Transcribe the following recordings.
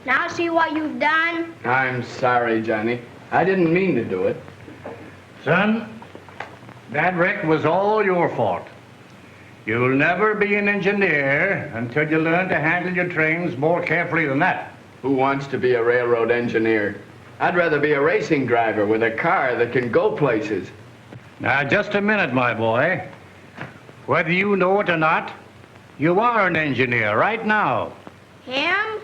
Now see what you've done? I'm sorry, Johnny. I didn't mean to do it. Son, that wreck was all your fault. You'll never be an engineer until you learn to handle your trains more carefully than that. Who wants to be a railroad engineer? I'd rather be a racing driver with a car that can go places. Now, just a minute, my boy. Whether you know it or not, you are an engineer right now. Him?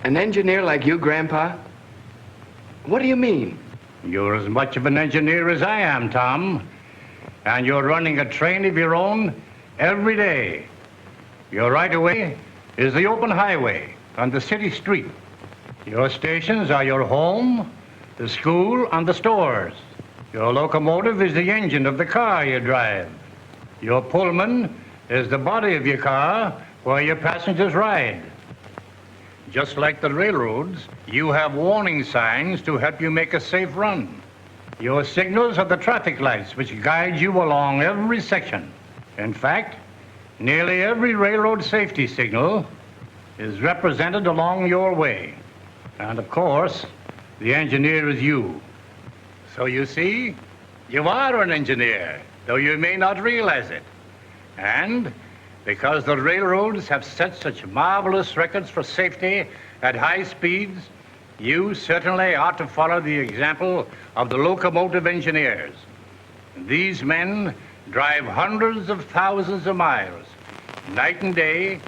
An engineer like you, Grandpa? What do you mean? You're as much of an engineer as I am, Tom. And you're running a train of your own every day. Your right-of-way is the open highway on the city street. Your stations are your home, the school, and the stores. Your locomotive is the engine of the car you drive. Your Pullman is the body of your car where your passengers ride. Just like the railroads, you have warning signs to help you make a safe run. Your signals are the traffic lights which guide you along every section. In fact, nearly every railroad safety signal is represented along your way. And of course, the engineer is you. So you see, you are an engineer, though you may not realize it. And because the railroads have set such marvelous records for safety at high speeds, you certainly ought to follow the example of the locomotive engineers. These men drive hundreds of thousands of miles, night and day,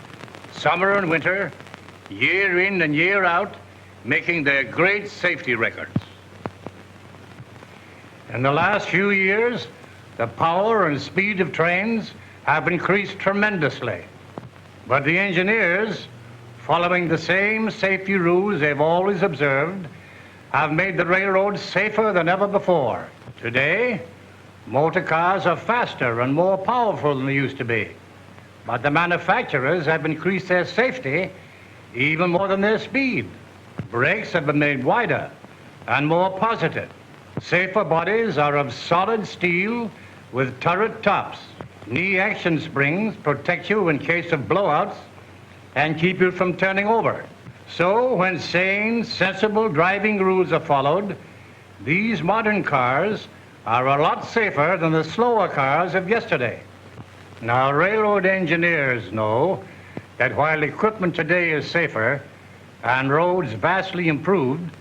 summer and winter, year in and year out, making their great safety records. In the last few years, the power and speed of trains have increased tremendously. But the engineers, following the same safety rules they've always observed, have made the railroads safer than ever before. Today, motor cars are faster and more powerful than they used to be. But the manufacturers have increased their safety even more than their speed. Brakes have been made wider and more positive. Safer bodies are of solid steel with turret tops. Knee action springs protect you in case of blowouts and keep you from turning over. So when sane, sensible driving rules are followed, these modern cars are a lot safer than the slower cars of yesterday. Now, railroad engineers know that while equipment today is safer and roads vastly improved,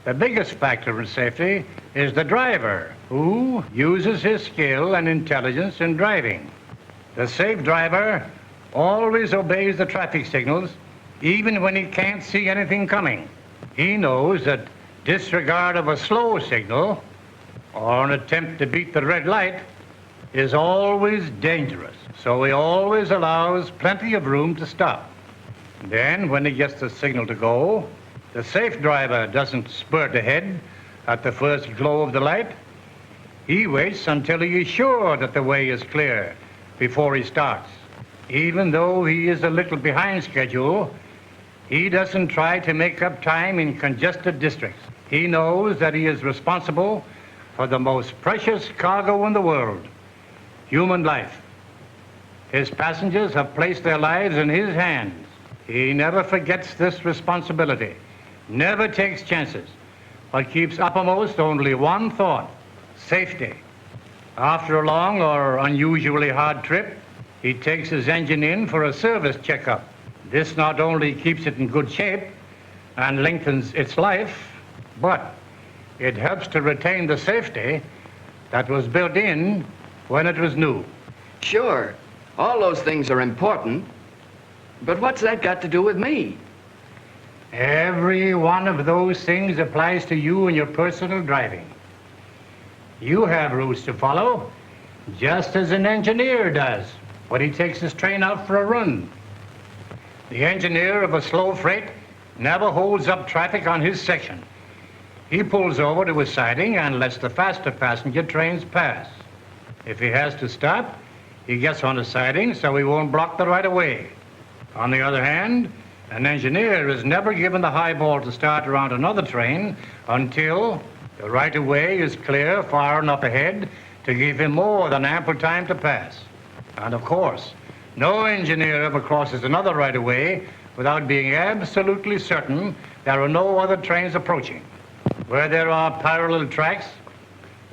the biggest factor in safety is the driver, who uses his skill and intelligence in driving. The safe driver always obeys the traffic signals, even when he can't see anything coming. He knows that disregard of a slow signal or an attempt to beat the red light is always dangerous. So he always allows plenty of room to stop. Then, when he gets the signal to go, the safe driver doesn't spurt ahead at the first glow of the light. He waits until he is sure that the way is clear before he starts. Even though he is a little behind schedule, he doesn't try to make up time in congested districts. He knows that he is responsible for the most precious cargo in the world, human life. His passengers have placed their lives in his hands. He never forgets this responsibility, never takes chances, but keeps uppermost only one thought: safety. After a long or unusually hard trip, he takes his engine in for a service checkup. This not only keeps it in good shape and lengthens its life, but it helps to retain the safety that was built in when it was new. Sure, all those things are important, but what's that got to do with me? Every one of those things applies to you in your personal driving. You have rules to follow, just as an engineer does when he takes his train out for a run. The engineer of a slow freight never holds up traffic on his section. He pulls over to his siding and lets the faster passenger trains pass. If he has to stop, he gets on the siding so he won't block the right-of-way. On the other hand, an engineer is never given the high ball to start around another train until the right-of-way is clear far enough ahead to give him more than ample time to pass. And of course, no engineer ever crosses another right-of-way without being absolutely certain there are no other trains approaching. Where there are parallel tracks,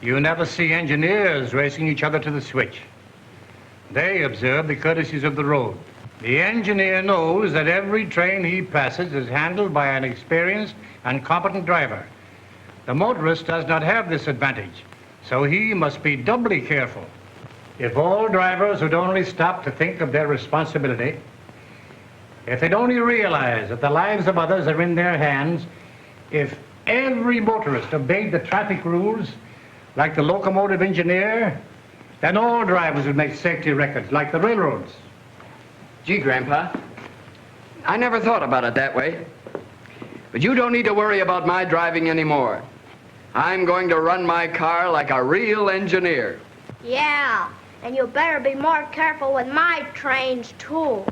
you never see engineers racing each other to the switch. They observe the courtesies of the road. The engineer knows that every train he passes is handled by an experienced and competent driver. The motorist does not have this advantage, so he must be doubly careful. If all drivers would only stop to think of their responsibility, if they'd only realize that the lives of others are in their hands, if every motorist obeyed the traffic rules like the locomotive engineer, then all drivers would make safety records like the railroads. Gee, Grandpa, I never thought about it that way. But you don't need to worry about my driving anymore. I'm going to run my car like a real engineer. Yeah, and you better be more careful with my trains, too.